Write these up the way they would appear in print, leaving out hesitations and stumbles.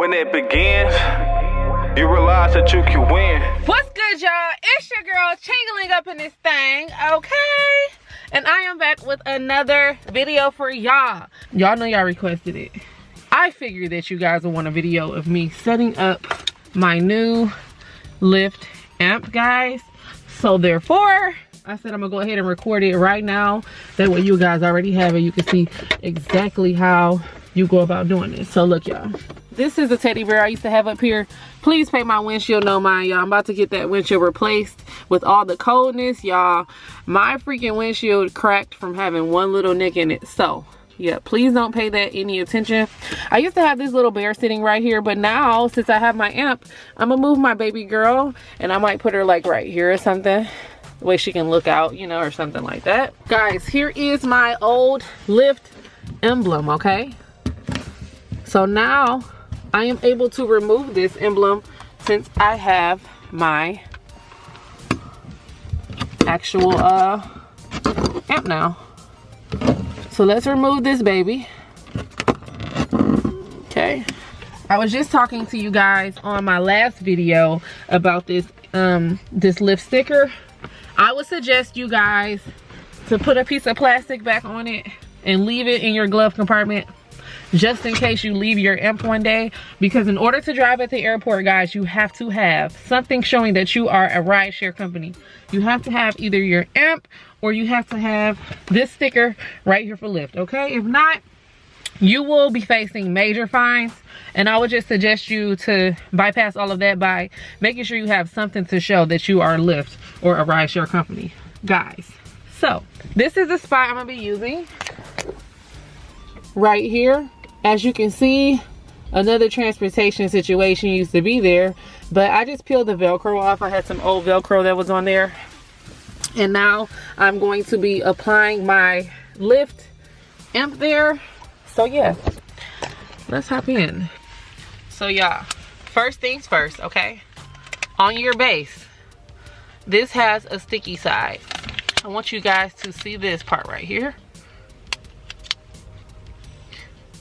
When it begins, you realize that you can win. What's good, y'all? It's your girl Chingling up in this thing, okay? And I am back with another video for y'all. Y'all know y'all requested it. I figured that you guys will want a video of me setting up my new Lyft amp, guys. So therefore, I said I'm gonna go ahead and record it right now. That way you guys already have it. You can see exactly how you go about doing this. So look, y'all. This is a teddy bear I used to have up here. Please pay my windshield no mind, y'all. I'm about to get that windshield replaced with all the coldness, y'all. My freaking windshield cracked from having one little nick in it. So yeah, please don't pay that any attention. I used to have this little bear sitting right here, but now since I have my amp, I'm gonna move my baby girl and I might put her like right here or something, the way she can look out, you know, or something like that. Guys, here is my old Lyft emblem, okay? So now I am able to remove this emblem since I have my actual amp now. So let's remove this baby. Okay. I was just talking to you guys on my last video about this this Lyft sticker. I would suggest you guys to put a piece of plastic back on it and leave it in your glove compartment just in case you leave your amp one day, because in order to drive at the airport, guys, you have to have something showing that you are a rideshare company. You have to have either your amp or you have to have this sticker right here for Lyft, okay? If not, you will be facing major fines, and I would just suggest you to bypass all of that by making sure you have something to show that you are Lyft or a rideshare company, guys. So this is the spot I'm gonna be using right here. As you can see, another transportation situation used to be there, but I just peeled the Velcro off. I had some old Velcro that was on there, and now I'm going to be applying my Lyft amp there. So yeah, let's hop in. So y'all, first things first, okay? On your base, this has a sticky side. I want you guys to see this part right here.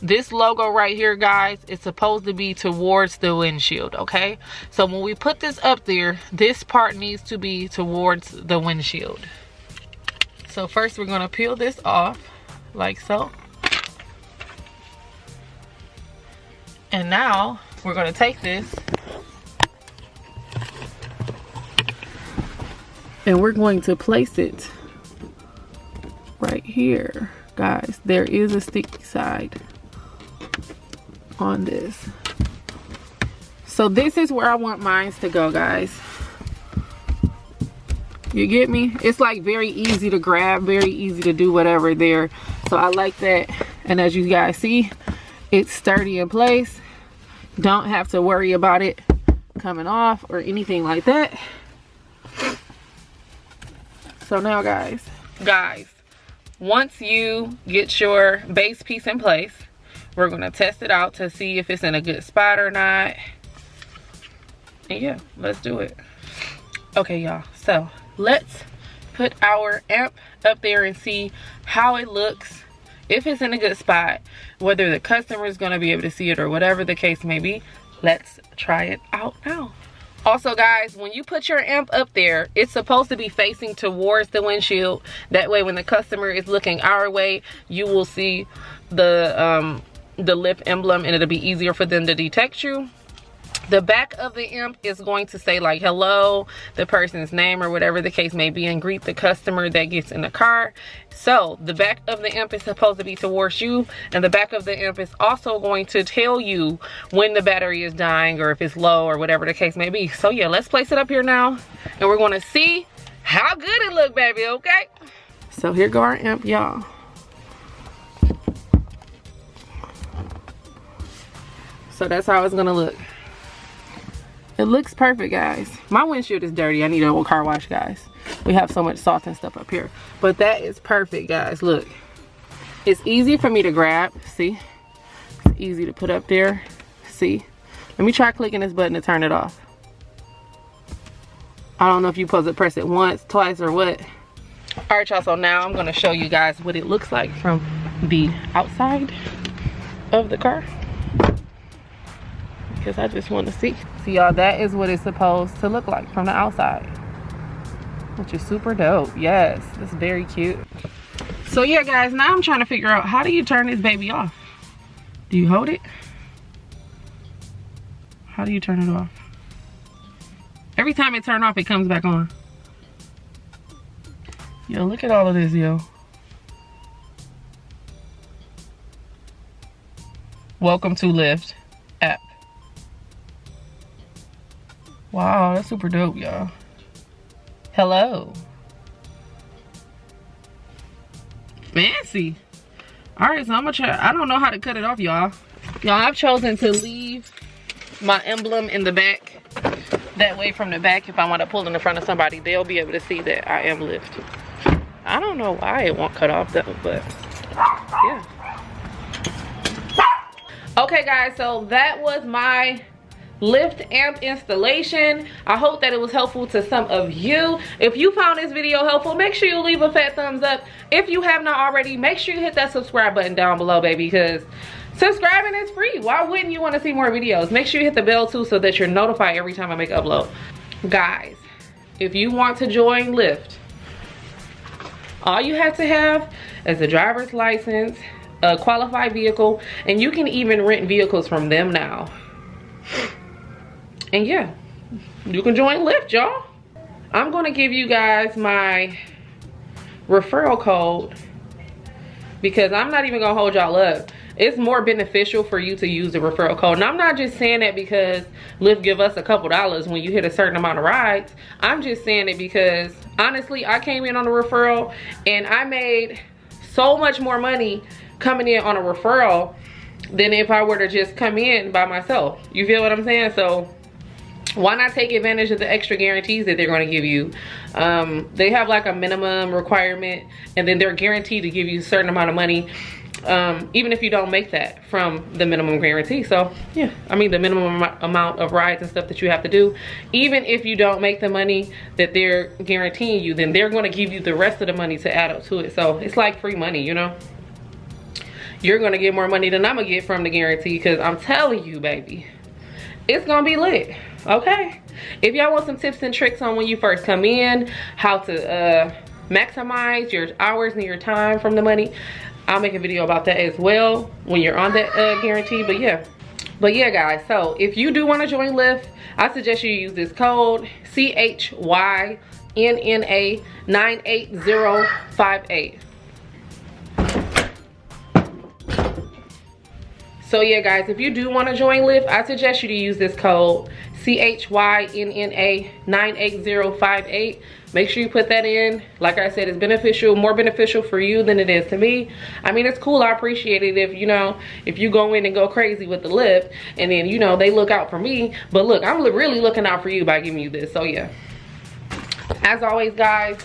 This logo right here, guys, is supposed to be towards the windshield, okay? So when we put this up there, this part needs to be towards the windshield. So first we're gonna peel this off, like so. And now we're gonna take this and we're going to place it right here. Guys, there is a sticky side on this. So this is where I want mine to go, guys. You get me? It's like very easy to grab, very easy to do whatever there. So I like that. And as you guys see, it's sturdy in place. Don't have to worry about it coming off or anything like that. So now guys, once you get your base piece in place, we're gonna test it out to see if it's in a good spot or not. And yeah, let's do it. Okay, y'all, so let's put our amp up there and see how it looks, if it's in a good spot, whether the customer is gonna be able to see it or whatever the case may be. Let's try it out now. Also, guys, when you put your amp up there, it's supposed to be facing towards the windshield. That way when the customer is looking our way, you will see the Lyft emblem and it'll be easier for them to detect you. The back of the amp is going to say like hello, the person's name or whatever the case may be, and greet the customer that gets in the car. So the back of the amp is supposed to be towards you, and the back of the amp is also going to tell you when the battery is dying or if it's low or whatever the case may be. So yeah, let's place it up here now and we're going to see how good it look, baby, okay? So here go our amp, y'all. So that's how it's gonna look. It looks perfect, guys. My windshield is dirty. I need a car wash, guys. We have so much salt and stuff up here. But that is perfect, guys. Look. It's easy for me to grab. See? It's easy to put up there. See? Let me try clicking this button to turn it off. I don't know if you're supposed to press it once, twice, or what. Alright, y'all. So now I'm going to show you guys what it looks like from the outside of the car. because I just want to see. So y'all, that is what it's supposed to look like from the outside, which is super dope. Yes, it's very cute. So yeah, guys, now I'm trying to figure out, how do you turn this baby off? Do you hold it? How do you turn it off? Every time it turns off, it comes back on. Yo, look at all of this, yo. Welcome to Lyft app. Wow, that's super dope, y'all. Hello. Fancy. All right, so I'm gonna try. I don't know how to cut it off, y'all. Y'all, I've chosen to leave my emblem in the back. That way, from the back, if I want to pull in the front of somebody, they'll be able to see that I am Lyft. I don't know why it won't cut off though, but yeah. Okay, guys, so that was my Lyft amp installation. I hope that it was helpful to some of you. If you found this video helpful, make sure you leave a fat thumbs up. If you have not already, make sure you hit that subscribe button down below, baby, because subscribing is free. Why wouldn't you want to see more videos? Make sure you hit the bell too so that you're notified every time I make an upload. Guys, if you want to join Lyft, all you have to have is a driver's license, a qualified vehicle, and you can even rent vehicles from them now. And yeah, you can join Lyft, y'all. I'm gonna give you guys my referral code because I'm not even gonna hold y'all up. It's more beneficial for you to use the referral code. And I'm not just saying that because Lyft give us a couple dollars when you hit a certain amount of rides. I'm just saying it because honestly, I came in on a referral and I made so much more money coming in on a referral than if I were to just come in by myself. You feel what I'm saying? So why not take advantage of the extra guarantees that they're going to give you? They have like a minimum requirement, and then they're guaranteed to give you a certain amount of money, even if you don't make that from the minimum guarantee. So yeah, I mean the minimum amount of rides and stuff that you have to do. Even if you don't make the money that they're guaranteeing you, then they're going to give you the rest of the money to add up to it. So it's like free money, you know? You're going to get more money than I'm going to get from the guarantee, because I'm telling you, baby, it's going to be lit. Okay, if y'all want some tips and tricks on when you first come in, how to maximize your hours and your time from the money, I'll make a video about that as well when you're on that guarantee. But yeah guys, so if you do want to join Lyft, I suggest you use this code CHYNNA 98058. So yeah guys, if you do want to join Lyft, I suggest you to use this code CHYNNA 98058. Make sure you put that in. Like I said, it's beneficial, more beneficial for you than it is to me. I mean, it's cool, I appreciate it if, you know, if you go in and go crazy with the Lyft and then, you know, they look out for me. But look, I'm really looking out for you by giving you this. So yeah, as always guys,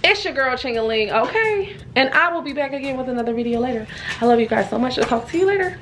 it's your girl Ching-a-ling, okay? And I will be back again with another video later. I love you guys so much. I'll talk to you later.